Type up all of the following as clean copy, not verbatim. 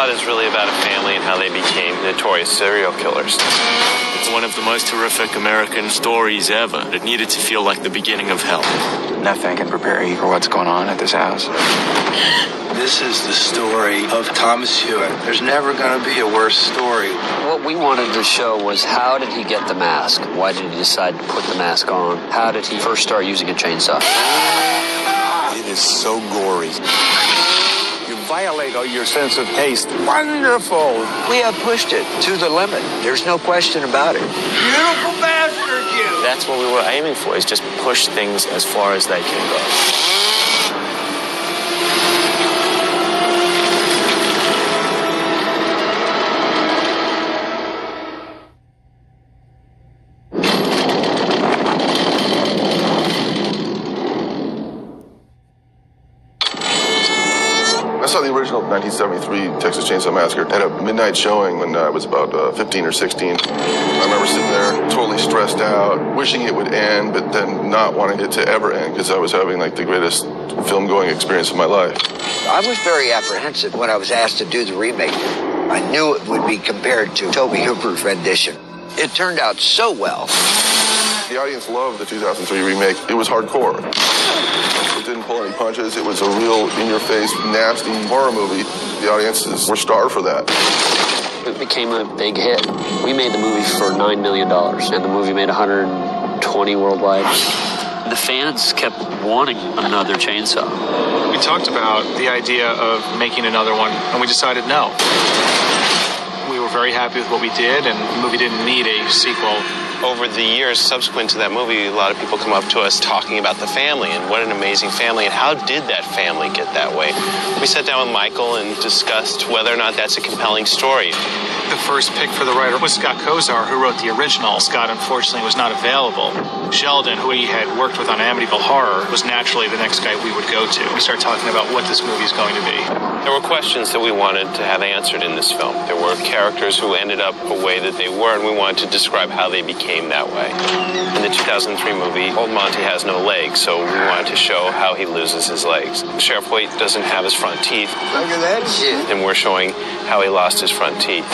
plot is really about a family and how they became notorious serial killers. It's one of the most horrific American stories ever. It needed to feel like the beginning of hell. Nothing can prepare you for what's going on at this house. This is the story of Thomas Hewitt. There's never going to be a worse story. What we wanted to show was, how did he get the mask? Why did he decide to put the mask on? How did he first start using a chainsaw? It is so gory. You violate all your sense of taste. Wonderful. We have pushed it to the limit. There's no question about it. Beautiful bastard, you! That's what we were aiming for, is just push things as far as they can go. I saw the original 1973 Texas Chainsaw Massacre at a midnight showing when I was about 15 or 16. I remember sitting there totally stressed out, wishing it would end, but then not wanting it to ever end because I was having like the greatest film-going experience of my life. I was very apprehensive when I was asked to do the remake. I knew it would be compared to Tobe Hooper's rendition. It turned out so well. The audience loved the 2003 remake. It was hardcore. It didn't pull any punches. It was a real in-your-face, nasty horror movie. The audiences were starved for that. It became a big hit. We made the movie for $9 million, and the movie made $120 worldwide. The fans kept wanting another chainsaw. We talked about the idea of making another one, and we decided no. We were very happy with what we did, and the movie didn't need a sequel. Over the years subsequent to that movie, a lot of people come up to us talking about the family and what an amazing family and how did that family get that way. We sat down with Michael and discussed whether or not that's a compelling story. The first pick for the writer was Scott Kozar, who wrote the original. Scott, unfortunately, was not available. Sheldon, who he had worked with on Amityville Horror, was naturally the next guy we would go to. We started talking about what this movie is going to be. There were questions that we wanted to have answered in this film. There were characters who ended up the way that they were, and we wanted to describe how they became that way. In the 2003 movie, Old Monty has no legs, so we wanted to show how he loses his legs. Sheriff Waite doesn't have his front teeth. Look at that shit. And we're showing how he lost his front teeth.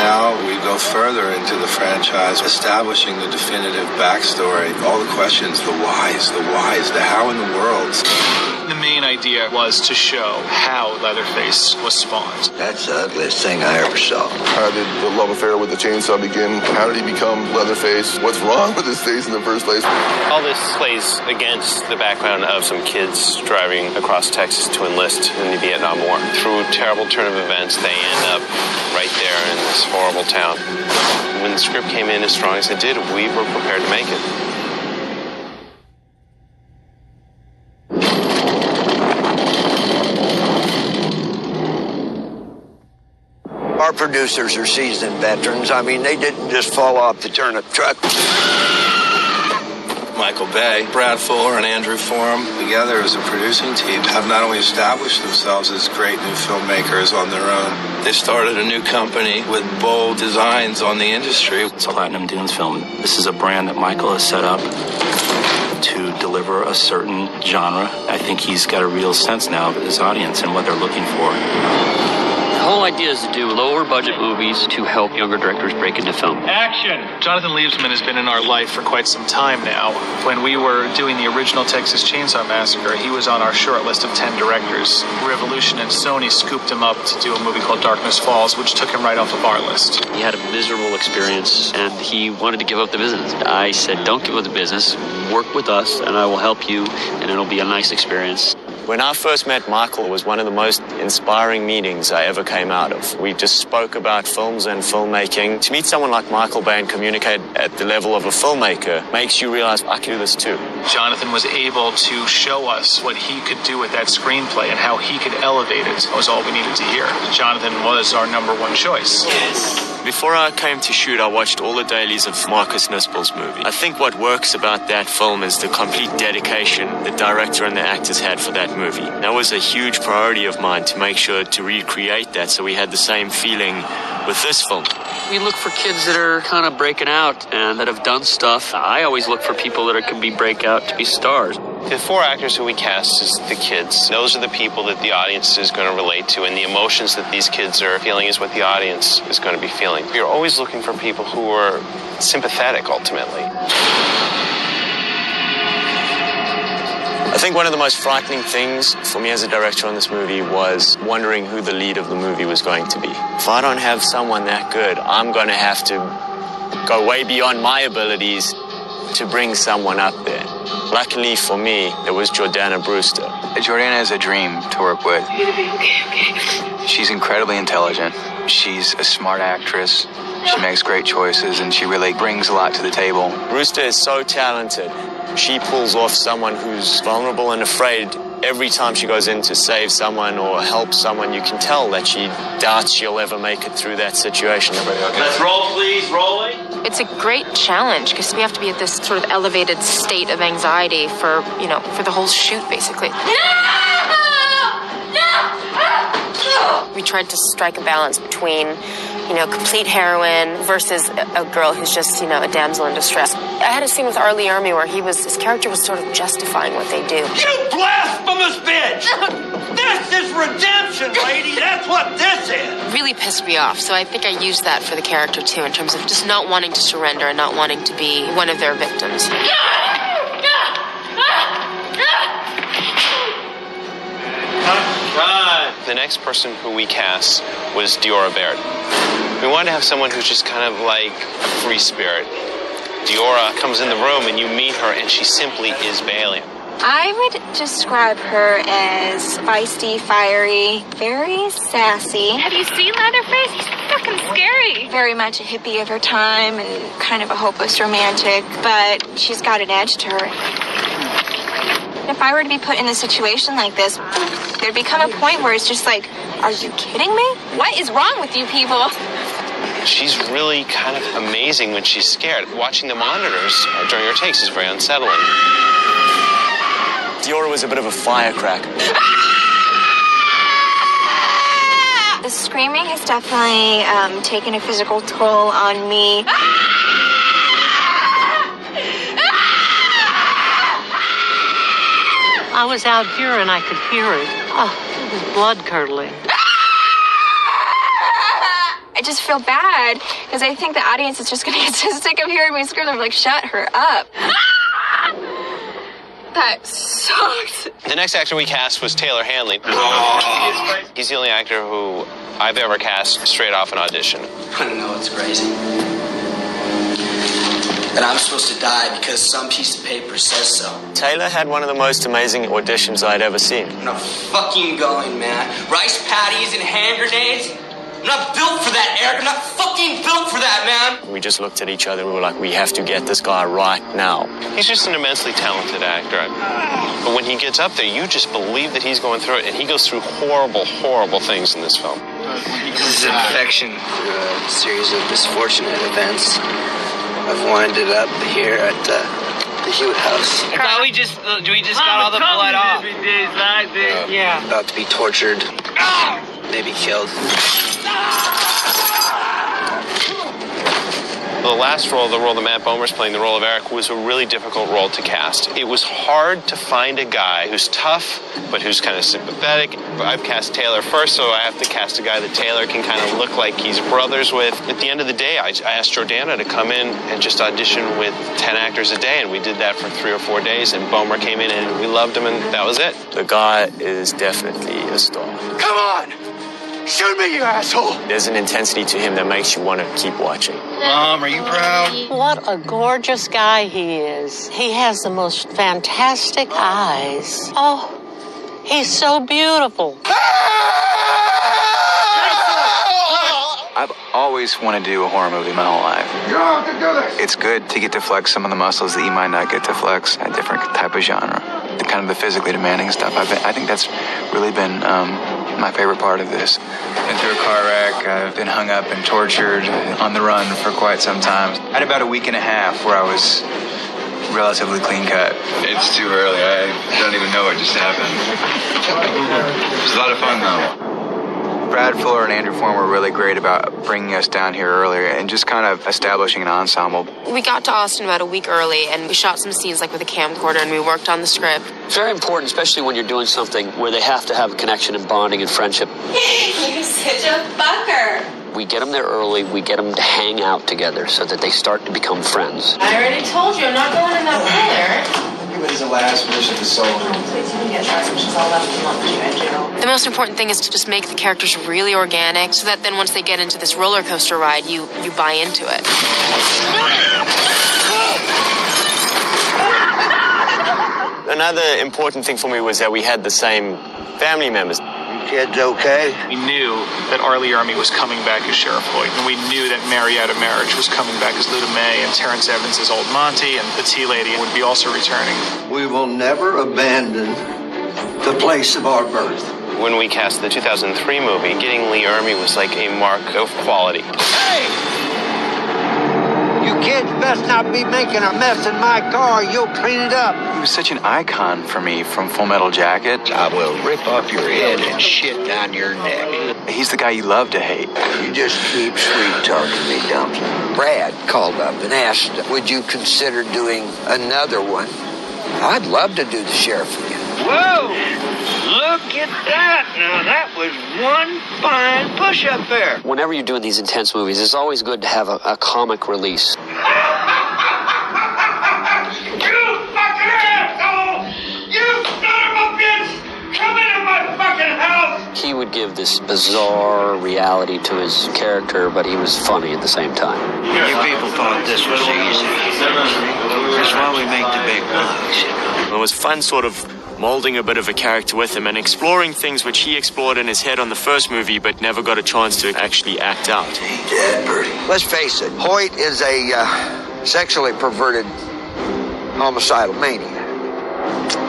Now we go further into the franchise, establishing the definitive backstory, all the questions, the whys, the how in the world. The main idea was to show how Leatherface was spawned. That's the ugliest thing I ever saw. How did the love affair with the chainsaw begin? How did he become Leatherface? What's wrong with his face in the first place? All this plays against the background of some kids driving across Texas to enlist in the Vietnam War. Through a terrible turn of events, they end up right there in this horrible town. When the script came in as strong as it did, we were prepared to make it. Our producers are seasoned veterans. I mean, they didn't just fall off the turnip truck. Michael Bay, Brad Fuller, and Andrew Forum, together as a producing team, have not only established themselves as great new filmmakers on their own, they started a new company with bold designs on the industry. It's a Platinum Dunes film. This is a brand that Michael has set up to deliver a certain genre. I think he's got a real sense now of his audience and what they're looking for. The whole idea is to do lower budget movies to help younger directors break into film. Action! Jonathan Liebsman has been in our life for quite some time now. When we were doing the original Texas Chainsaw Massacre, he was on our short list of 10 directors. Revolution and Sony scooped him up to do a movie called Darkness Falls, which took him right off of our list. He had a miserable experience, and he wanted to give up the business. I said, don't give up the business. Work with us, and I will help you, and it'll be a nice experience. When I first met Michael, it was one of the most inspiring meetings I ever came out of. We just spoke about films and filmmaking. To meet someone like Michael Bay and communicate at the level of a filmmaker makes you realize I can do this too. Jonathan was able to show us what he could do with that screenplay and how he could elevate it. That was all we needed to hear. Jonathan was our number one choice. Yes. Before I came to shoot, I watched all the dailies of Marcus Nispel's movie. I think what works about that film is the complete dedication the director and the actors had for that movie. That was a huge priority of mine to make sure to recreate that so we had the same feeling with this film. We look for kids that are kind of breaking out and that have done stuff. I always look for people that can be breakout to be stars. The 4 actors who we cast is the kids. Those are the people that the audience is going to relate to, and the emotions that these kids are feeling is what the audience is going to be feeling. You're always looking for people who are sympathetic, ultimately. I think one of the most frightening things for me as a director on this movie was wondering who the lead of the movie was going to be. If I don't have someone that good, I'm going to have to go way beyond my abilities to bring someone up there. Luckily for me, it was Jordana Brewster. Jordana is a dream to work with. She's incredibly intelligent. She's a smart actress. She makes great choices, and she really brings a lot to the table. Brewster is so talented. She pulls off someone who's vulnerable and afraid. Every time she goes in to save someone or help someone, you can tell that she doubts she'll ever make it through that situation. Let's roll, please. Rolling. It's a great challenge because we have to be at this sort of elevated state of anxiety for the whole shoot, basically. We tried to strike a balance between, complete heroine versus a girl who's just, a damsel in distress. I had a scene with Arlie Ermy where his character was sort of justifying what they do. You blasphemous bitch! This is redemption, lady! That's what this is! Really pissed me off, so I think I used that for the character too, in terms of just not wanting to surrender and not wanting to be one of their victims. The next person who we cast was Diora Baird. We wanted to have someone who's just kind of like a free spirit. Diora comes in the room and you meet her and she simply is Bailey. I would describe her as feisty, fiery, very sassy. Have you seen Leatherface? He's fucking scary. Very much a hippie of her time and kind of a hopeless romantic, but she's got an edge to her. If I were to be put in a situation like this, there'd become a point where it's just like, are you kidding me? What is wrong with you people? She's really kind of amazing when she's scared. Watching the monitors during her takes is very unsettling. Diora was a bit of a firecracker. The screaming has definitely taken a physical toll on me. I was out here and I could hear it. Oh, it was blood-curdling. I just feel bad because I think the audience is just going to get so sick of hearing me scream. They're like, shut her up. That sucked. The next actor we cast was Taylor Hanley. He's the only actor who I've ever cast straight off an audition. I know, it's crazy. That I'm supposed to die because some piece of paper says so. Taylor had one of the most amazing auditions I'd ever seen. I'm not fucking going, man. Rice patties and hand grenades? I'm not built for that, Eric. I'm not fucking built for that, man. We just looked at each other and we were like, we have to get this guy right now. He's just an immensely talented actor. But when he gets up there, you just believe that he's going through it. And he goes through horrible, horrible things in this film. It's an infection through a series of misfortunate events. I've winded up here at the Hewitt house. I thought we just got all the blood off. Yeah. About to be tortured, maybe killed. The last role, the role that Matt Bomer's playing, the role of Eric, was a really difficult role to cast. It was hard to find a guy who's tough, but who's kind of sympathetic. I've cast Taylor first, so I have to cast a guy that Taylor can kind of look like he's brothers with. At the end of the day, I asked Jordana to come in and just audition with 10 actors a day, and we did that for 3 or 4 days, and Bomer came in, and we loved him, and that was it. The guy is definitely a star. Come on! Shoot me, you asshole! There's an intensity to him that makes you want to keep watching. Mom, are you proud? What a gorgeous guy he is. He has the most fantastic eyes. Oh, he's so beautiful. I've always wanted to do a horror movie my whole life. You don't have to do this! It's good to get to flex some of the muscles that you might not get to flex at different type of genre. The kind of the physically demanding stuff. I think that's really been my favorite part of this. Been through a car wreck. I've been hung up and tortured on the run for quite some time. I had about a week and a half where I was relatively clean cut. It's too early. I don't even know what just happened. It was a lot of fun though. Brad Fuller and Andrew Form were really great about bringing us down here earlier and just kind of establishing an ensemble. We got to Austin about a week early, and we shot some scenes like with a camcorder, and we worked on the script. It's very important, especially when you're doing something where they have to have a connection and bonding and friendship. You're such a fucker. We get them there early, we get them to hang out together so that they start to become friends. I already told you, I'm not going in that trailer. Everybody's the last mission to solve. The most important thing is to just make the characters really organic so that then once they get into this roller coaster ride, you buy into it. Another important thing for me was that we had the same family members. Kids okay? We knew that Arlie Ermey was coming back as Sheriff Hoyt, and we knew that Marietta Marriage was coming back as Luda May, and Terrence Evans as Old Monty, and the Tea Lady would be also returning. We will never abandon the place of our birth. When we cast the 2003 movie, getting Lee Ermey was like a mark of quality. Hey! You kids best not be making a mess in my car. You'll clean it up. He was such an icon for me from Full Metal Jacket. I will rip off your head and shit down your neck. He's the guy you love to hate. You just keep sweet-talking me, Dumpling. Brad called up and asked, would you consider doing another one? I'd love to do the sheriff again. Whoa! Look at that! Now that was one fine push-up there. Whenever you're doing these intense movies, it's always good to have a comic release. You fucking asshole! You son of a bitch! Come into my fucking house! He would give this bizarre reality to his character, but he was funny at the same time. You people thought this was easy. That's why we make the big bucks. It was fun sort of molding a bit of a character with him and exploring things which he explored in his head on the first movie but never got a chance to actually act out. Let's face it, Hoyt is a sexually perverted homicidal maniac.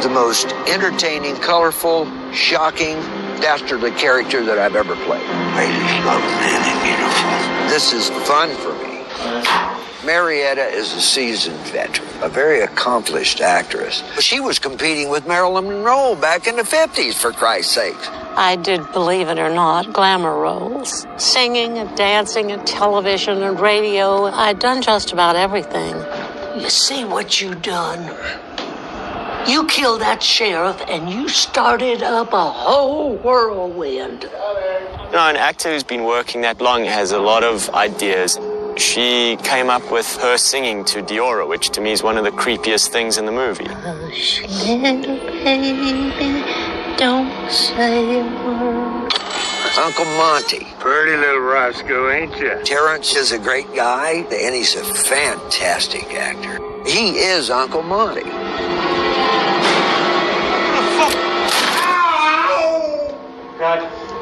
The most entertaining, colorful, shocking, dastardly character that I've ever played. Ladies love a man in uniform. This is fun for me. Marietta is a seasoned veteran, a very accomplished actress. She was competing with Marilyn Monroe back in the 50s, for Christ's sake. I did, believe it or not, glamour roles. Singing and dancing and television and radio. I'd done just about everything. You see what you done? You killed that sheriff and you started up a whole whirlwind. You know, an actor who's been working that long has a lot of ideas. She came up with her singing to Diora, which to me is one of the creepiest things in the movie. Hush, little baby, don't say a word. Uncle Monty. Pretty little rascal, ain't you? Terrence is a great guy, and he's a fantastic actor. He is Uncle Monty.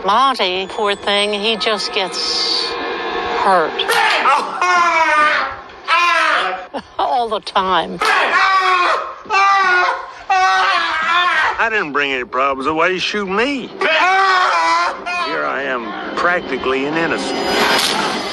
Monty, poor thing, he just gets hurt. All the time. I didn't bring any problems. Why you shoot me? Here I am, practically an innocent.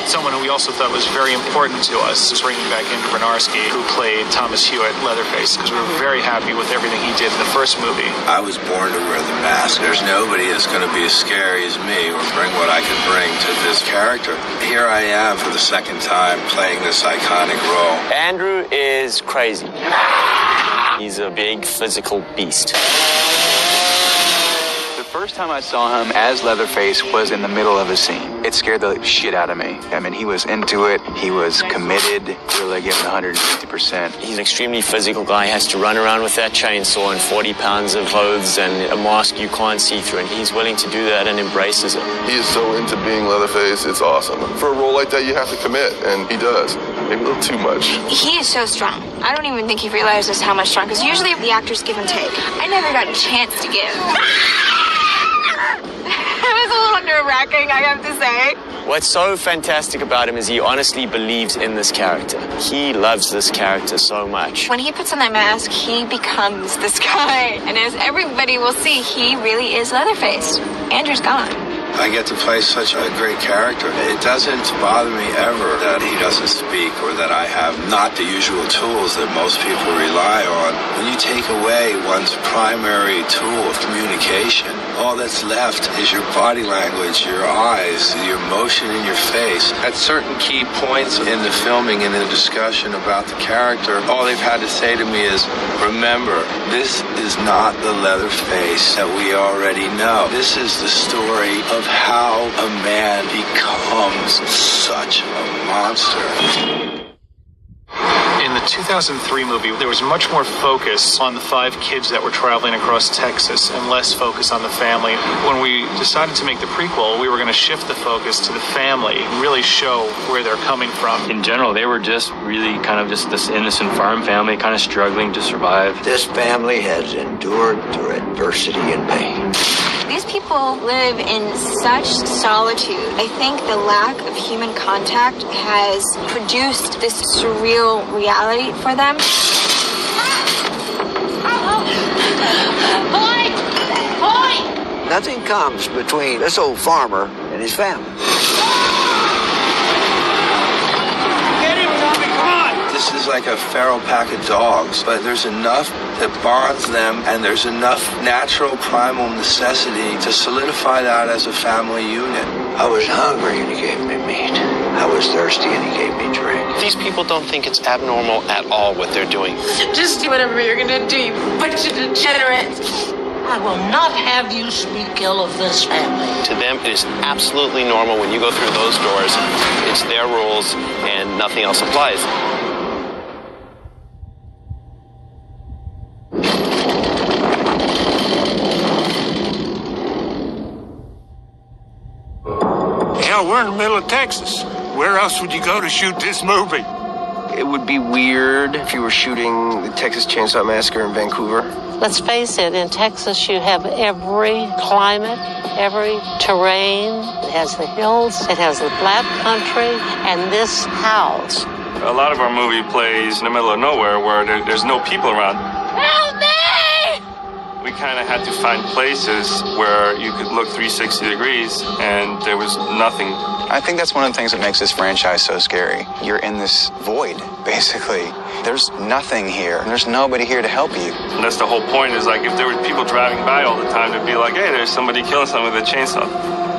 Someone who we also thought was very important to us was bringing back in Bernarski, who played Thomas Hewitt, Leatherface, because we were very happy with everything he did in the first movie. I was born to wear the mask. There's nobody that's going to be as scary as me or bring what I can bring to this character. Here I am for the second time playing this iconic role. Andrew is crazy. He's a big physical beast. The first time I saw him as Leatherface was in the middle of a scene. It scared the shit out of me. I mean, he was into it. He was committed. Really giving 150%. He's an extremely physical guy. He has to run around with that chainsaw and 40 pounds of clothes and a mask you can't see through, and he's willing to do that and embraces it. He is so into being Leatherface, it's awesome. For a role like that, you have to commit, and he does. Maybe a little too much. He is so strong. I don't even think he realizes how much strong, because usually the actors give and take. I never got a chance to give. It was a little nerve-wracking, I have to say. What's so fantastic about him is he honestly believes in this character. He loves this character so much. When he puts on that mask, he becomes this guy. And as everybody will see, he really is Leatherface. Andrew's gone. I get to play such a great character. It doesn't bother me ever that he doesn't speak or that I have not the usual tools that most people rely on. When you take away one's primary tool of communication, all that's left is your body language, your eyes, your emotion in your face. At certain key points in the filming and the discussion about the character, all they've had to say to me is, remember, this is not the Leatherface that we already know. This is the story of how a man becomes such a monster. In the 2003 movie, there was much more focus on the 5 kids that were traveling across Texas and less focus on the family. When we decided to make the prequel, we were going to shift the focus to the family and really show where they're coming from. In general, they were just really kind of just this innocent farm family, kind of struggling to survive. This family has endured through adversity and pain. These people live in such solitude. I think the lack of human contact has produced this surreal reality for them. Nothing comes between this old farmer and his family. This is like a feral pack of dogs, but there's enough that bonds them, and there's enough natural primal necessity to solidify that as a family unit. I was hungry and he gave me meat. I was thirsty and he gave me drink. These people don't think it's abnormal at all what they're doing. Just do whatever you're gonna do, you bunch of degenerates. I will not have you speak ill of this family. To them, it is absolutely normal when you go through those doors. It's their rules, and nothing else applies. Hell, we're in the middle of Texas. Where else would you go to shoot this movie? It would be weird if you were shooting the Texas Chainsaw Massacre in Vancouver. Let's face it, in Texas you have every climate, every terrain. It has the hills, it has the flat country, and this house. A lot of our movie plays in the middle of nowhere where there's no people around. Help me! We kind of had to find places where you could look 360 degrees and there was nothing. I think that's one of the things that makes this franchise so scary. You're in this void, basically. There's nothing here. There's nobody here to help you. And that's the whole point, is like if there were people driving by all the time, they'd be like, hey, there's somebody killing someone with a chainsaw.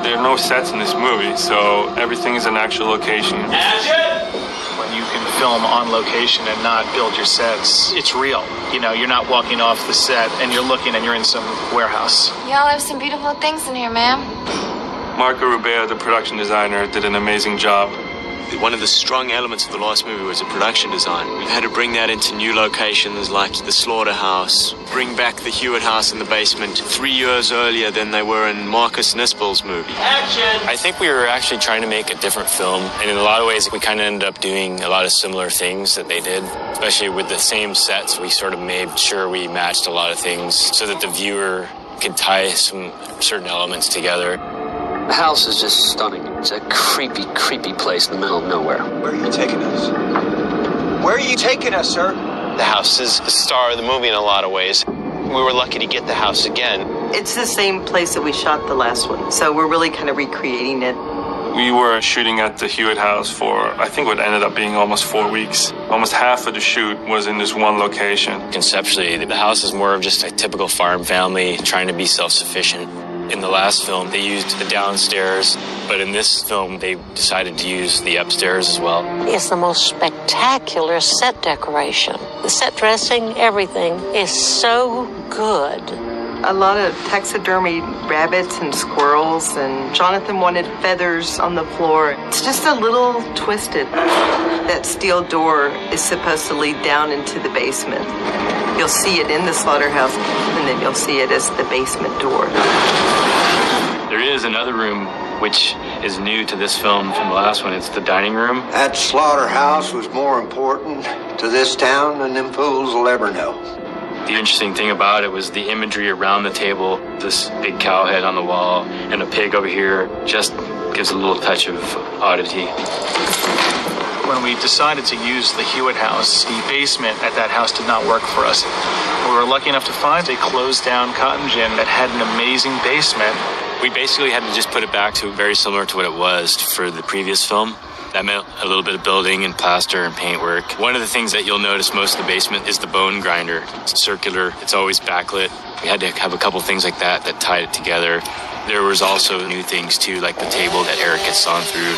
There are no sets in this movie, so everything is an actual location. When you can film on location and not build your sets, it's real. You know, you're not walking off the set and you're looking and you're in some warehouse. Y'all have some beautiful things in here, ma'am. Marco Rubeo, the production designer, did an amazing job. One of the strong elements of the last movie was the production design. We had to bring that into new locations like the slaughterhouse, bring back the Hewitt house in the basement 3 years earlier than they were in Marcus Nispel's movie. Action! I think we were actually trying to make a different film, and in a lot of ways we kind of ended up doing a lot of similar things that they did, especially with the same sets. We sort of made sure we matched a lot of things so that the viewer could tie some certain elements together. The house is just stunning. It's a creepy, creepy place in the middle of nowhere. Where are you taking us? Where are you taking us, sir? The house is the star of the movie in a lot of ways. We were lucky to get the house again. It's the same place that we shot the last one, so we're really kind of recreating it. We were shooting at the Hewitt house for, I think what ended up being almost 4 weeks. Almost half of the shoot was in this one location. Conceptually, the house is more of just a typical farm family trying to be self-sufficient. In the last film, they used the downstairs, but in this film, they decided to use the upstairs as well. It's the most spectacular set decoration. The set dressing, everything is so good. A lot of taxidermy rabbits and squirrels, and Jonathan wanted feathers on the floor. It's just a little twisted. That steel door is supposed to lead down into the basement. You'll see it in the slaughterhouse, and then you'll see it as the basement door. There is another room which is new to this film from the last one. It's the dining room. That slaughterhouse was more important to this town than them fools will ever know. The interesting thing about it was the imagery around the table. This big cow head on the wall and a pig over here just gives a little touch of oddity. When we decided to use the Hewitt house, the basement at that house did not work for us. We were lucky enough to find a closed down cotton gin that had an amazing basement. We basically had to just put it back to very similar to what it was for the previous film. That meant a little bit of building and plaster and paintwork. One of the things that you'll notice most of the basement is the bone grinder. It's circular, it's always backlit. We had to have a couple things like that tied it together. There was also new things too, like the table that Eric gets sawn through.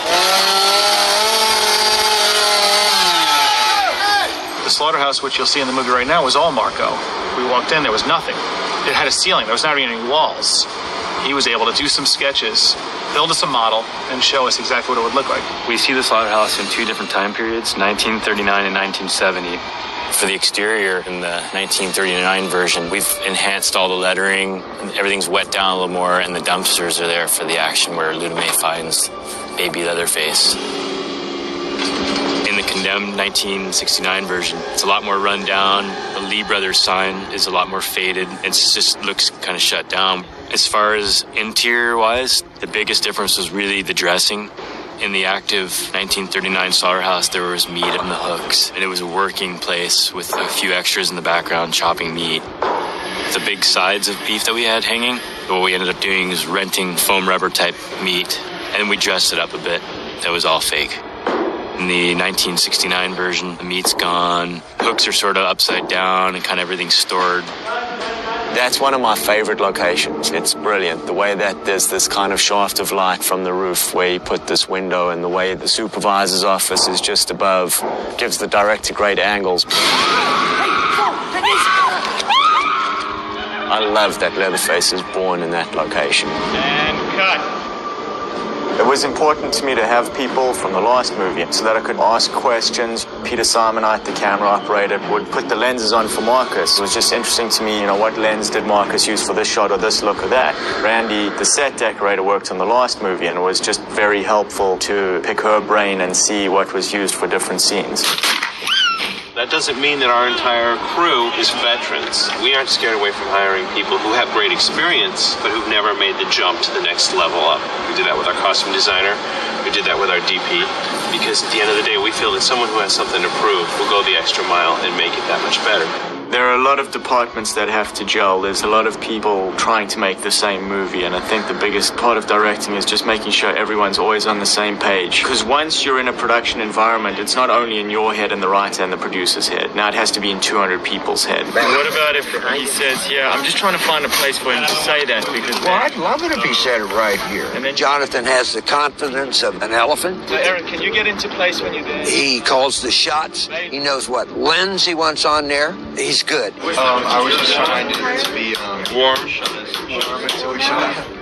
The slaughterhouse, which you'll see in the movie right now, was all Marco. We walked in, there was nothing. It had a ceiling, there was not even any walls. He was able to do some sketches, build us a model, and show us exactly what it would look like. We see the slaughterhouse in two different time periods, 1939 and 1970. For the exterior in the 1939 version, we've enhanced all the lettering. Everything's wet down a little more, and the dumpsters are there for the action where Luda May finds baby Leatherface. In the condemned 1969 version, it's a lot more run down. The Lee Brothers sign is a lot more faded. It just looks kind of shut down. As far as interior-wise, the biggest difference was really the dressing. In the active 1939 slaughterhouse, there was meat on the hooks, and it was a working place with a few extras in the background chopping meat. The big sides of beef that we had hanging, what we ended up doing is renting foam rubber type meat, and we dressed it up a bit. That was all fake. In the 1969 version, the meat's gone, hooks are sort of upside down, and kind of everything's stored. That's one of my favorite locations. It's brilliant. The way that there's this kind of shaft of light from the roof where you put this window, and the way the supervisor's office is just above gives the director great angles. I love that Leatherface is born in that location. And cut. It was important to me to have people from the last movie so that I could ask questions. Peter Simonite, the camera operator, would put the lenses on for Marcus. It was just interesting to me, what lens did Marcus use for this shot or this look or that? Randy, the set decorator, worked on the last movie, and it was just very helpful to pick her brain and see what was used for different scenes. That doesn't mean that our entire crew is veterans. We aren't scared away from hiring people who have great experience, but who've never made the jump to the next level up. We did that with our costume designer. We did that with our DP. Because at the end of the day, we feel that someone who has something to prove will go the extra mile and make it that much better. There are a lot of departments that have to gel. There's a lot of people trying to make the same movie, and I think the biggest part of directing is just making sure everyone's always on the same page. Because once you're in a production environment, it's not only in your head and the writer and the producer's head. Now it has to be in 200 people's head. What about if he says, yeah, I'm just trying to find a place for him to say that because... Well, I'd love it if he said it right here. And then Jonathan has the confidence of an elephant. Eric, can you get into place when you do? He calls the shots. He knows what lens he wants on there. He's good. I was just trying to be warm.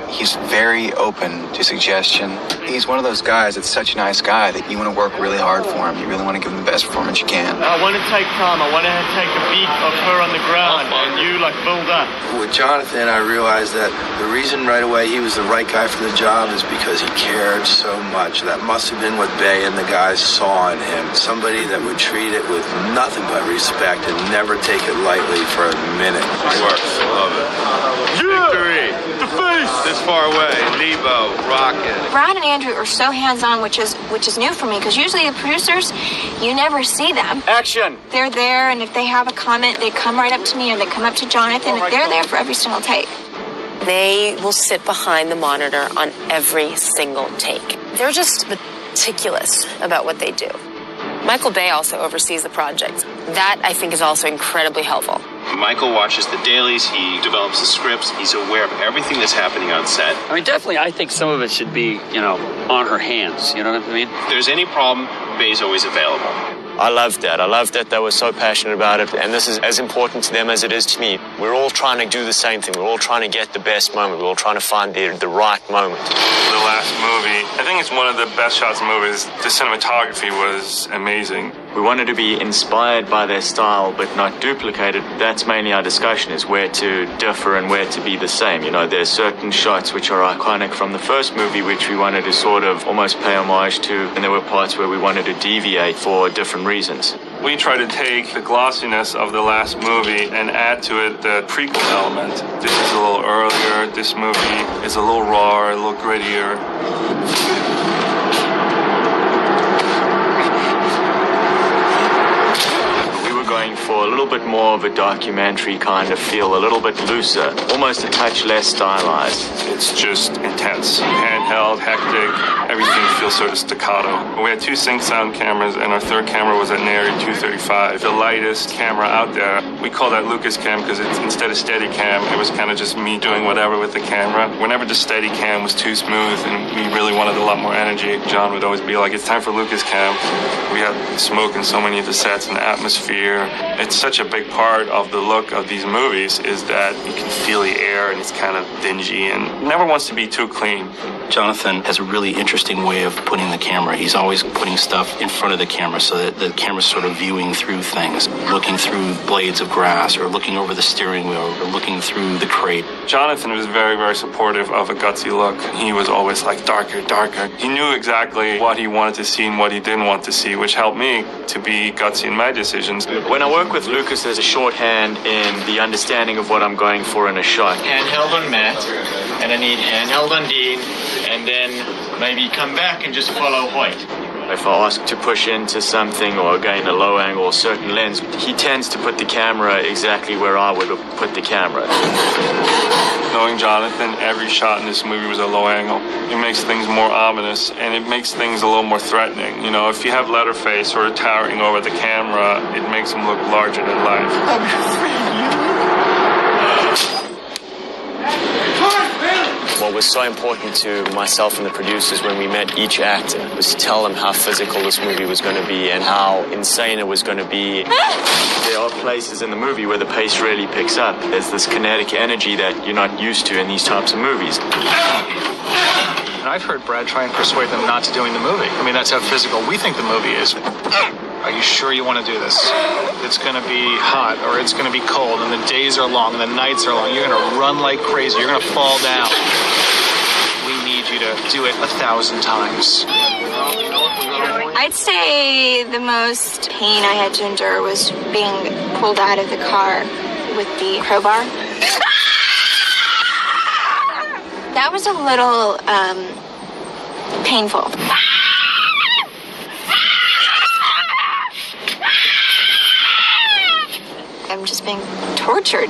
He's very open to suggestion. He's one of those guys that's such a nice guy that you want to work really hard for him. You really want to give him the best performance you can. I want to take time. I want to take a beat of her on the ground and you build up. With Jonathan, I realized that the reason right away he was the right guy for the job is because he cared so much. That must have been what Bay and the guys saw in him. Somebody that would treat it with nothing but respect and never take it lightly for a minute. It works. Love it. Victory! The face! This far away. Lebo. Rocket. Brad and Andrew are so hands-on, which is new for me, because usually the producers, you never see them. Action! They're there, and if they have a comment, they come right up to me, or they come up to Jonathan, and they're there for every single take. They will sit behind the monitor on every single take. They're just meticulous about what they do. Michael Bay also oversees the project. That, I think, is also incredibly helpful. Michael watches the dailies, he develops the scripts, he's aware of everything that's happening on set. I mean, definitely, I think some of it should be, on her hands. You know what I mean? If there's any problem, Bay's always available. I loved that. I loved that they were so passionate about it, and this is as important to them as it is to me. We're all trying to do the same thing. We're all trying to get the best moment. We're all trying to find the right moment. The last movie, I think it's one of the best shots in movies. The cinematography was amazing. We wanted to be inspired by their style, but not duplicated. That's mainly our discussion, is where to differ and where to be the same. There's certain shots which are iconic from the first movie, which we wanted to sort of almost pay homage to, and there were parts where we wanted to deviate for different reasons. We try to take the glossiness of the last movie and add to it the prequel element. This is a little earlier. This movie is a little rawer, a little grittier. going for a little bit more of a documentary kind of feel, a little bit looser, almost a touch less stylized. It's just intense. Handheld, hectic, everything feels sort of staccato. We had 2 sync sound cameras, and our third camera was a Nary 235, the lightest camera out there. We call that Lucas Cam because it's instead of steady cam, it was kind of just me doing whatever with the camera. Whenever the steady cam was too smooth and we really wanted a lot more energy, John would always be like, it's time for Lucas Cam. We had smoke in so many of the sets and the atmosphere. It's such a big part of the look of these movies is that you can feel the air and it's kind of dingy and never wants to be too clean. Jonathan has a really interesting way of putting the camera. He's always putting stuff in front of the camera so that the camera's sort of viewing through things, looking through blades of grass or looking over the steering wheel or looking through the crate. Jonathan was very, very supportive of a gutsy look. He was always like, darker, darker. He knew exactly what he wanted to see and what he didn't want to see, which helped me to be gutsy in my decisions. When I work with Lucas, there's a shorthand in the understanding of what I'm going for in a shot. Handheld on Matt, and I need handheld on Dean, and then maybe come back and just follow Hoyt. If I ask to push into something or gain a low angle or certain lens, he tends to put the camera exactly where I would have put the camera. Knowing Jonathan, every shot in this movie was a low angle. It makes things more ominous and it makes things a little more threatening. You know, if you have Leatherface sort of towering over the camera, it makes him look larger than life. I'm afraid of you. What was so important to myself and the producers when we met each actor was to tell them how physical this movie was going to be and how insane it was going to be. There are places in the movie where the pace really picks up. There's this kinetic energy that you're not used to in these types of movies. And I've heard Brad try and persuade them not to doing the movie. I mean, that's how physical we think the movie is. Are you sure you want to do this? It's going to be hot or it's going to be cold and the days are long and the nights are long. You're going to run like crazy. You're going to fall down. We need you to do it 1,000 times. I'd say the most pain I had to endure was being pulled out of the car with the crowbar. That was a little painful. I'm just being tortured.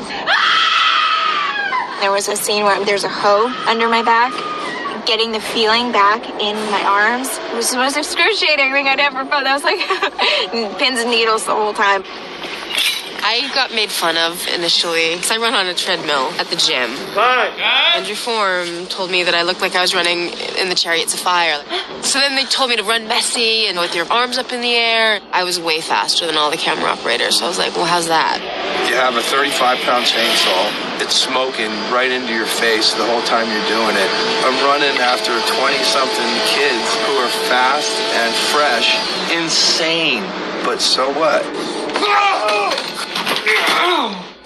There was a scene where there's a hoe under my back. Getting the feeling back in my arms was the most excruciating thing I'd ever felt. I was like pins and needles the whole time. I got made fun of initially because I run on a treadmill at the gym. Andrew Form told me that I looked like I was running in the Chariots of Fire. So then they told me to run messy and with your arms up in the air. I was way faster than all the camera operators. So I was like, well, how's that? You have a 35-pound chainsaw. It's smoking right into your face the whole time you're doing it. I'm running after 20-something kids who are fast and fresh. Insane. But so what?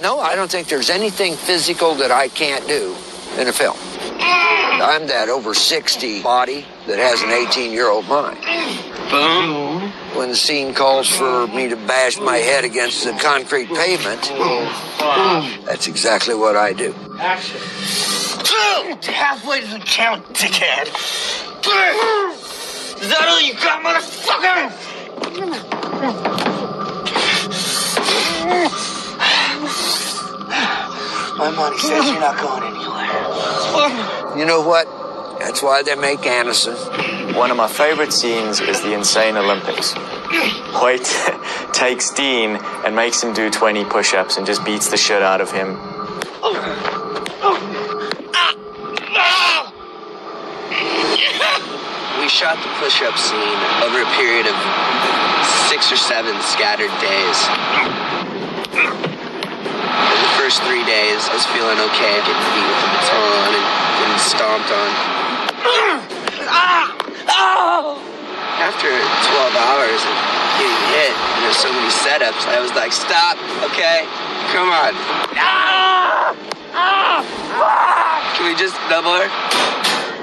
No, I don't think there's anything physical that I can't do in a film. I'm that over 60 body that has an 18-year-old mind. Boom. When the scene calls for me to bash my head against the concrete pavement, that's exactly what I do. Action. Halfway to the count, dickhead. Is that all you got, motherfucker? My money says you're not going anywhere. You know what? That's why they make Anderson. One of my favorite scenes is the Insane Olympics. Hoyt takes Dean and makes him do 20 push-ups and just beats the shit out of him. We shot the push-up scene over a period of 6 or 7 scattered days. In the first 3 days, I was feeling okay, getting beat with the baton and getting stomped on. After 12 hours of getting hit, and there's so many setups, I was like, stop, okay, come on. Can we just double her?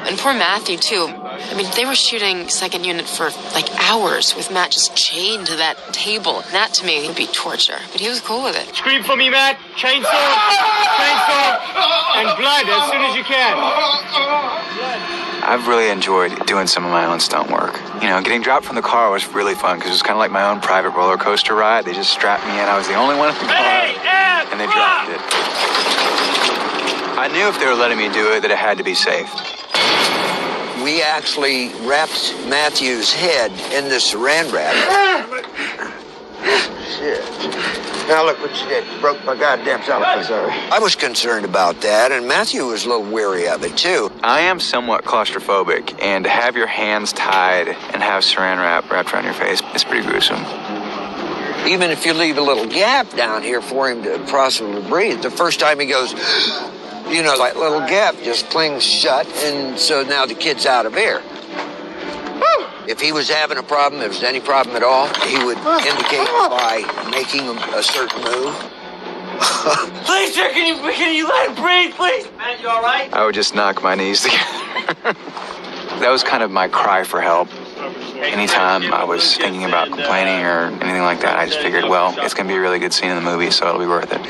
And poor Matthew, too. I mean, they were shooting second unit for like hours with Matt just chained to that table. That, to me, would be torture. But he was cool with it. Scream for me, Matt. Chainsaw, and blood as soon as you can. I've really enjoyed doing some of my own stunt work. You know, getting dropped from the car was really fun because it was kind of like my own private roller coaster ride. They just strapped me in. I was the only one in the car, and they dropped it. I knew if they were letting me do it that it had to be safe. We actually wrapped Matthew's head in the saran wrap. Shit. Now look what you did. You broke my goddamn self. I'm sorry. I was concerned about that, and Matthew was a little weary of it, too. I am somewhat claustrophobic, and to have your hands tied and have saran wrap wrapped around your face, it's pretty gruesome. Even if you leave a little gap down here for him to possibly breathe, the first time he goes, you know, that little gap just clings shut, and so now the kid's out of air. If he was having a problem, if there was any problem at all, he would indicate by making a certain move. Please, sir, can you let him breathe, please? Matt, you all right? I would just knock my knees together. That was kind of my cry for help. Anytime I was thinking about complaining or anything like that, I just figured, well, it's going to be a really good scene in the movie, so it'll be worth it.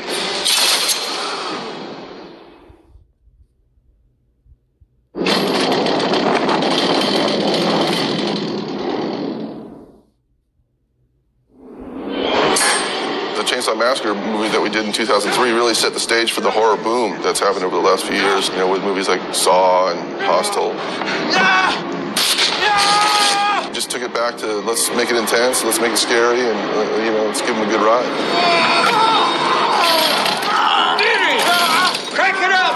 Chainsaw Massacre movie that we did in 2003 really set the stage for the horror boom that's happened over the last few years, you know, with movies like Saw and Hostel. Just took it back to let's make it intense, let's make it scary, and, you know, let's give them a good ride. Crack it up!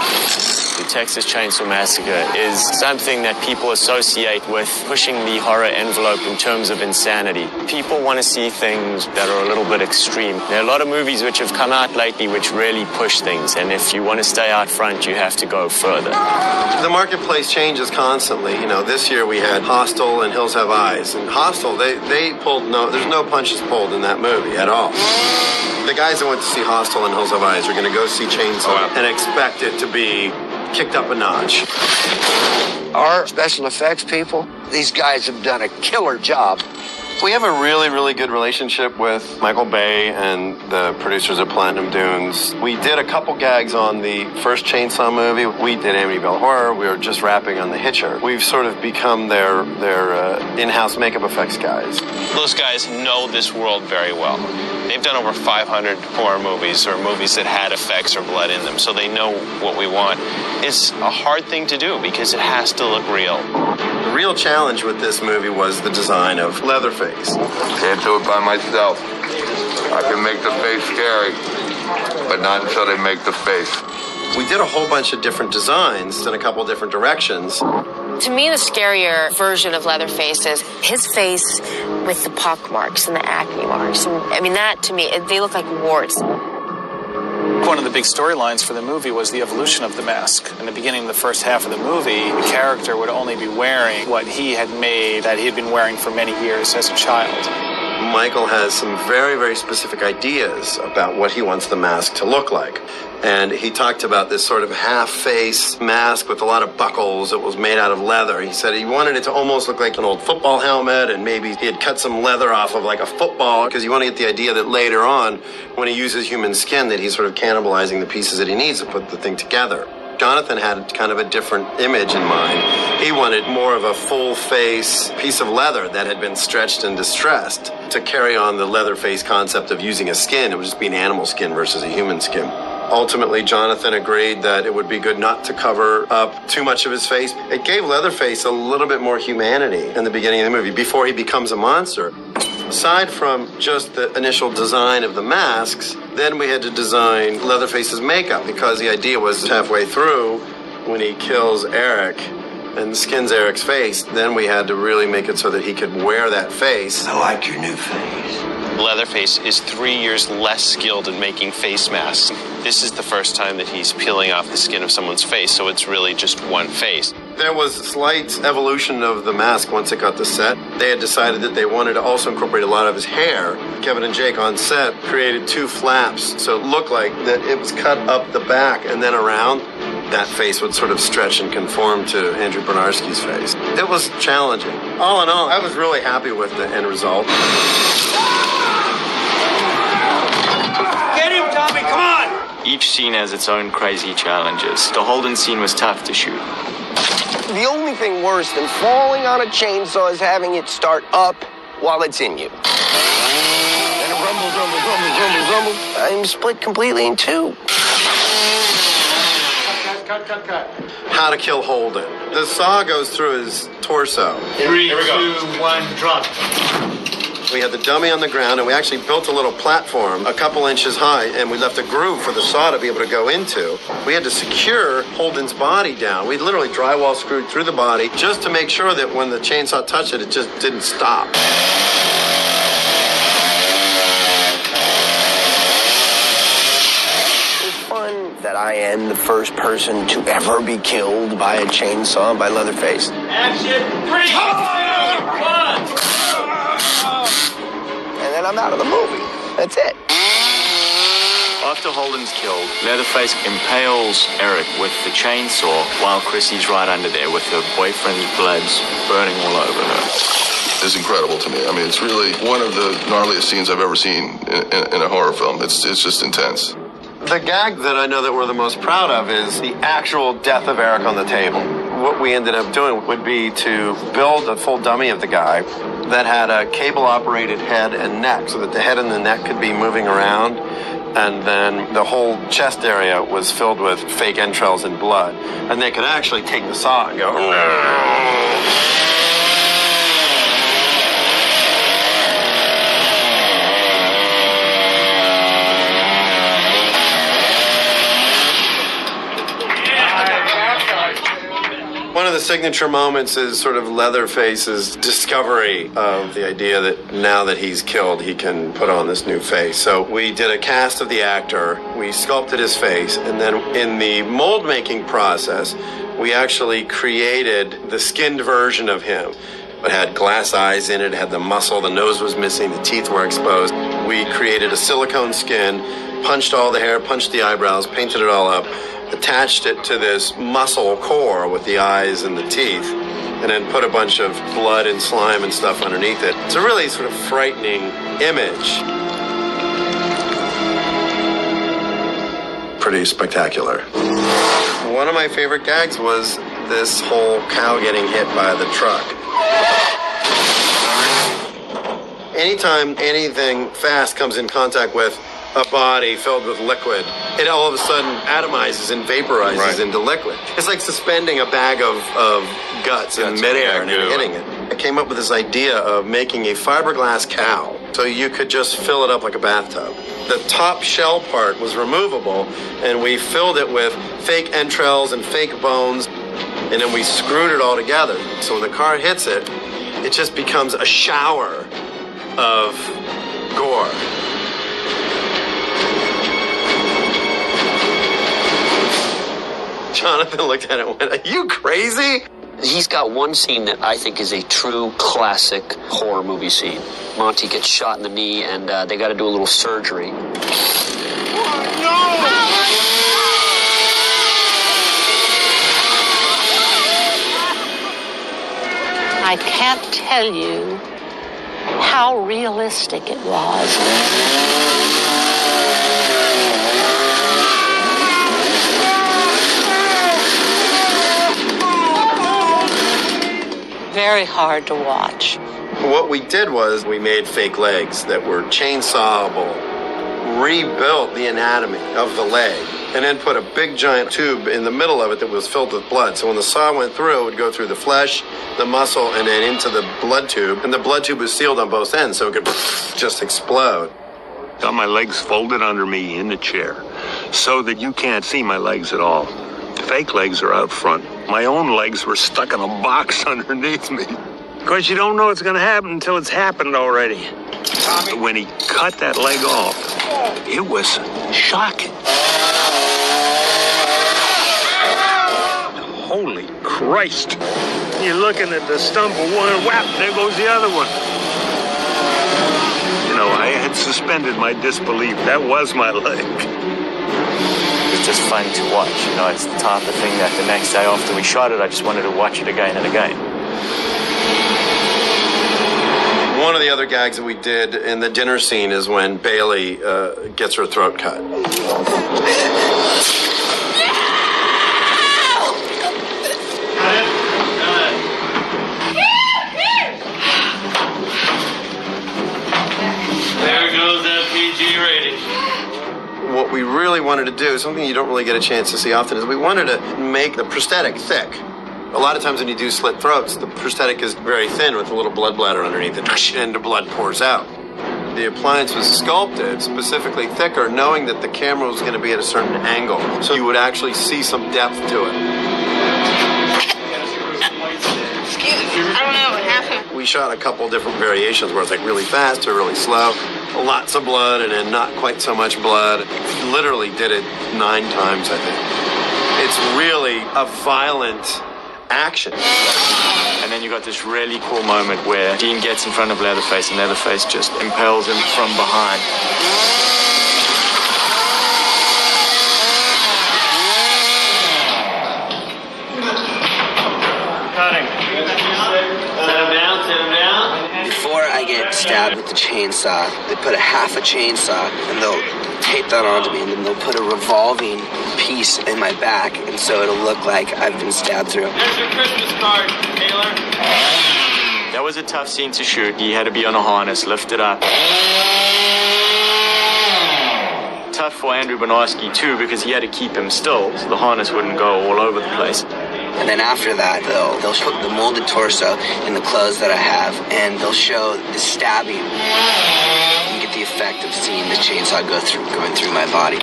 The Texas Chainsaw Massacre is something that people associate with pushing the horror envelope in terms of insanity. People want to see things that are a little bit extreme. There are a lot of movies which have come out lately which really push things, and if you want to stay out front, you have to go further. The marketplace changes constantly. You know, this year we had Hostel and Hills Have Eyes. And Hostel, they pulled there's no punches pulled in that movie at all. The guys that went to see Hostel and Hills Have Eyes are going to go see Chainsaw and expect it to be kicked up a notch. Our special effects people, these guys have done a killer job. We have a really, really good relationship with Michael Bay and the producers of Platinum Dunes. We did a couple gags on the first Chainsaw movie. We did Amityville Horror. We were just wrapping on The Hitcher. We've sort of become their in-house makeup effects guys. Those guys know this world very well. They've done over 500 horror movies or movies that had effects or blood in them, so they know what we want. It's a hard thing to do because it has to look real. The real challenge with this movie was the design of Leatherface. Can't do it by myself. I can make the face scary, but not until they make the face. We did a whole bunch of different designs in a couple different directions. To me, the scarier version of Leatherface is his face with the pock marks and the acne marks. I mean, that to me, they look like warts. One of the big storylines for the movie was the evolution of the mask. In the beginning of the first half of the movie, the character would only be wearing what he had made, that he had been wearing for many years as a child. Michael has some very, very specific ideas about what he wants the mask to look like. And he talked about this sort of half-face mask with a lot of buckles that was made out of leather. He said he wanted it to almost look like an old football helmet, and maybe he had cut some leather off of like a football, because you want to get the idea that later on, when he uses human skin, that he's sort of cannibalizing the pieces that he needs to put the thing together. Jonathan had kind of a different image in mind. He wanted more of a full-face piece of leather that had been stretched and distressed to carry on the Leatherface concept of using a skin. It would just be an animal skin versus a human skin. Ultimately, Jonathan agreed that it would be good not to cover up too much of his face. It gave Leatherface a little bit more humanity in the beginning of the movie before he becomes a monster. Aside from just the initial design of the masks, then we had to design Leatherface's makeup, because the idea was halfway through, when he kills Eric and skins Eric's face, then we had to really make it so that he could wear that face. I like your new face. Leatherface is 3 years less skilled in making face masks. This is the first time that he's peeling off the skin of someone's face, so it's really just one face. There was a slight evolution of the mask once it got to set. They had decided that they wanted to also incorporate a lot of his hair. Kevin and Jake on set created 2 flaps, so it looked like that it was cut up the back and then around. That face would sort of stretch and conform to Andrew Bernarski's face. It was challenging. All in all, I was really happy with the end result. Get him, Tommy, come on! Each scene has its own crazy challenges. The Holden scene was tough to shoot. The only thing worse than falling on a chainsaw is having it start up while it's in you. And it rumbles, rumbles, rumbles, rumbles, rumbles. I'm split completely in two. Cut. How to Kill Holden. The saw goes through his torso. 3, 2, 1, drop. We had the dummy on the ground, and we actually built a little platform a couple inches high, and we left a groove for the saw to be able to go into. We had to secure Holden's body down. We literally drywall screwed through the body just to make sure that when the chainsaw touched it, it just didn't stop. That I am the first person to ever be killed by a chainsaw by Leatherface. Action, 3, 2, 1. And then I'm out of the movie. That's it. After Holden's killed, Leatherface impales Eric with the chainsaw while Chrissy's right under there with her boyfriend's blood burning all over her. It's incredible to me. I mean, it's really one of the gnarliest scenes I've ever seen in a horror film. It's just intense. The gag that I know that we're the most proud of is the actual death of Eric on the table. What we ended up doing would be to build a full dummy of the guy that had a cable-operated head and neck so that the head and the neck could be moving around, and then the whole chest area was filled with fake entrails and blood. And they could actually take the saw and go... One of the signature moments is sort of Leatherface's discovery of the idea that now that he's killed, he can put on this new face. So we did a cast of the actor, we sculpted his face, and then in the mold making process, we actually created the skinned version of him. It had glass eyes in it, had the muscle, the nose was missing, the teeth were exposed. We created a silicone skin, punched all the hair, punched the eyebrows, painted it all up, attached it to this muscle core with the eyes and the teeth, and then put a bunch of blood and slime and stuff underneath it. It's a really sort of frightening image. Pretty spectacular. One of my favorite gags was this whole cow getting hit by the truck. Anytime anything fast comes in contact with a body filled with liquid, it all of a sudden atomizes and vaporizes into liquid. It's like suspending a bag of guts in midair and hitting it. I came up with this idea of making a fiberglass cow so you could just fill it up like a bathtub. The top shell part was removable, and we filled it with fake entrails and fake bones, and then we screwed it all together. So when the car hits it, it just becomes a shower of gore. Jonathan looked at it and went, "Are you crazy?" He's got one scene that I think is a true classic horror movie scene. Monty gets shot in the knee, and they got to do a little surgery. I can't tell you how realistic it was. Very hard to watch. What we did was we made fake legs that were chainsawable, rebuilt the anatomy of the leg, and then put a big giant tube in the middle of it that was filled with blood. So when the saw went through, it would go through the flesh, the muscle, and then into the blood tube. And the blood tube was sealed on both ends, so it could just explode. Got my legs folded under me in the chair so that you can't see my legs at all. Fake legs are out front. My own legs were stuck in a box underneath me. Of course, you don't know what's going to happen until it's happened already. When he cut that leg off, it was shocking. Holy Christ. You're looking at the stump of one, and whap, there goes the other one. You know, I had suspended my disbelief. That was my leg. It's just fun to watch. You know, it's the type of thing that the next day after we shot it, I just wanted to watch it again and again. One of the other gags that we did in the dinner scene is when Bailey gets her throat cut. wanted to do, something you don't really get a chance to see often, is we wanted to make the prosthetic thick. A lot of times when you do slit throats, the prosthetic is very thin with a little blood bladder underneath it, and the blood pours out. The appliance was sculpted specifically thicker, knowing that the camera was going to be at a certain angle, so you would actually see some depth to it. Excuse me, I don't know what happened. We shot a couple different variations where it's like really fast or really slow, lots of blood and then not quite so much blood. Literally did it 9 times, I think. It's really a violent action. And then you got this really cool moment where Dean gets in front of Leatherface and Leatherface just impales him from behind. Cutting. Set him down, set him down. Before I get stabbed with the chainsaw, they put a half a chainsaw and they'll tape that onto me, and then they'll put a revolving piece in my back, and so it'll look like I've been stabbed through. There's your Christmas card, Taylor. That was a tough scene to shoot. He had to be on a harness, lifted up. Tough for Andrew Bernarski too, because he had to keep him still so the harness wouldn't go all over the place. And then after that, they'll put the molded torso in the clothes that I have, and they'll show the stabbing. You get the effect of seeing the chainsaw going through my body.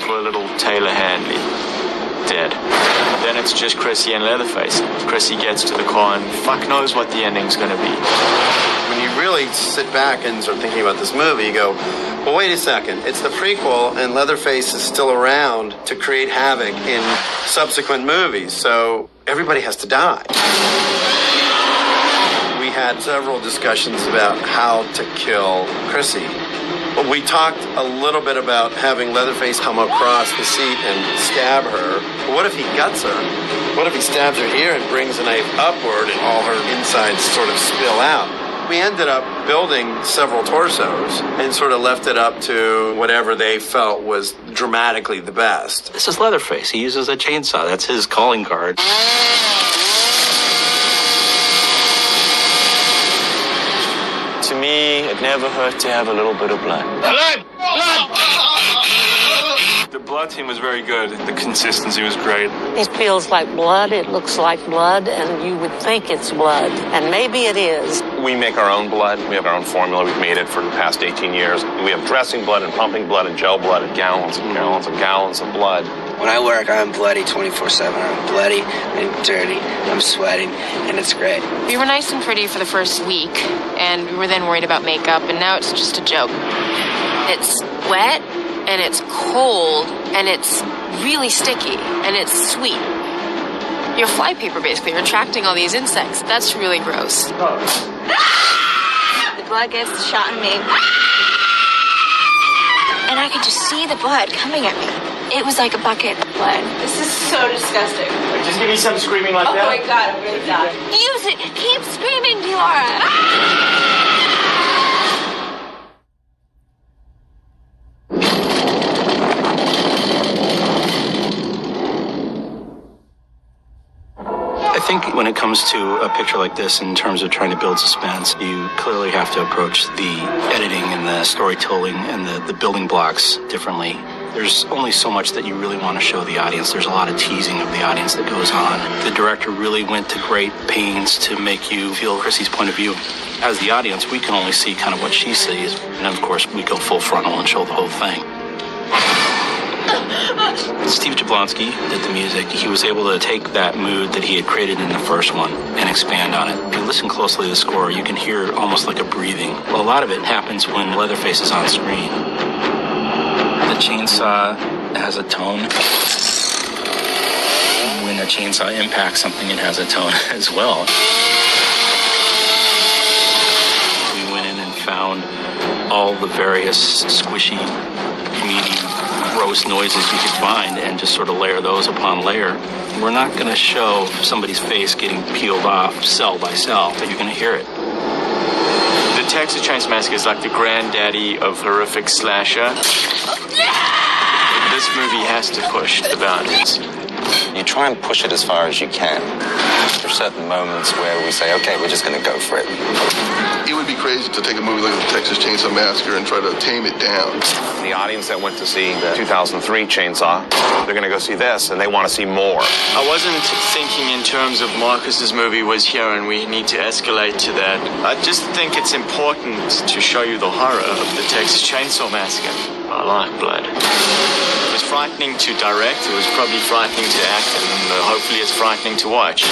Poor little Taylor Handley, dead. Then it's just Chrissy and Leatherface. Chrissy gets to the car and fuck knows what the ending's gonna be. When you really sit back and start thinking about this movie, you go, well, wait a second. It's the prequel, and Leatherface is still around to create havoc in subsequent movies, so everybody has to die. We had several discussions about how to kill Chrissy. But we talked a little bit about having Leatherface come across the seat and stab her. But what if he guts her? What if he stabs her here and brings the knife upward and all her insides sort of spill out? We ended up building several torsos and sort of left it up to whatever they felt was dramatically the best. This is Leatherface. He uses a chainsaw. That's his calling card. To me, it never hurt to have a little bit of blood. Blood! Blood! The blood team was very good. The consistency was great. It feels like blood, it looks like blood, and you would think it's blood. And maybe it is. We make our own blood. We have our own formula. We've made it for the past 18 years. We have dressing blood and pumping blood and gel blood and gallons and gallons and gallons of blood. When I work, I'm bloody 24/7. I'm bloody, I'm dirty, I'm sweating, and it's great. We were nice and pretty for the first week, and we were then worried about makeup, and now it's just a joke. It's wet, and it's cold, and it's really sticky, and it's sweet. You're flypaper, basically. You're attracting all these insects. That's really gross. The blood gets shot in me. And I could just see the blood coming at me. It was like a bucket of blood. This is so disgusting. Just give me some screaming like that. Oh my God, I'm really dying. Use it! Keep screaming, Diora! I think when it comes to a picture like this, in terms of trying to build suspense, you clearly have to approach the editing and the storytelling and the building blocks differently. There's only so much that you really want to show the audience. There's a lot of teasing of the audience that goes on. The director really went to great pains to make you feel Chrissy's point of view. As the audience, we can only see kind of what she sees. And of course, we go full frontal and show the whole thing. Steve Jablonsky did the music. He was able to take that mood that he had created in the first one and expand on it. If you listen closely to the score, you can hear almost like a breathing. Well, a lot of it happens when Leatherface is on screen. The chainsaw has a tone. When a chainsaw impacts something, it has a tone as well. We went in and found all the various squishy, meaty, gross noises you could find and just sort of layer those upon layer. We're not going to show somebody's face getting peeled off cell by cell, but you're going to hear it. The Texas Chainsaw Massacre is like the granddaddy of horrific slasher. This movie has to push the boundaries. You try and push it as far as you can. There are certain moments where we say, okay, we're just going to go for it. It would be crazy to take a movie like the Texas Chainsaw Massacre and try to tame it down. The audience that went to see the 2003 Chainsaw, they're going to go see this, and they want to see more. I wasn't thinking in terms of Marcus's movie was here and we need to escalate to that. I just think it's important to show you the horror of the Texas Chainsaw Massacre. I like blood. It was frightening to direct, it was probably frightening to act, and hopefully it's frightening to watch.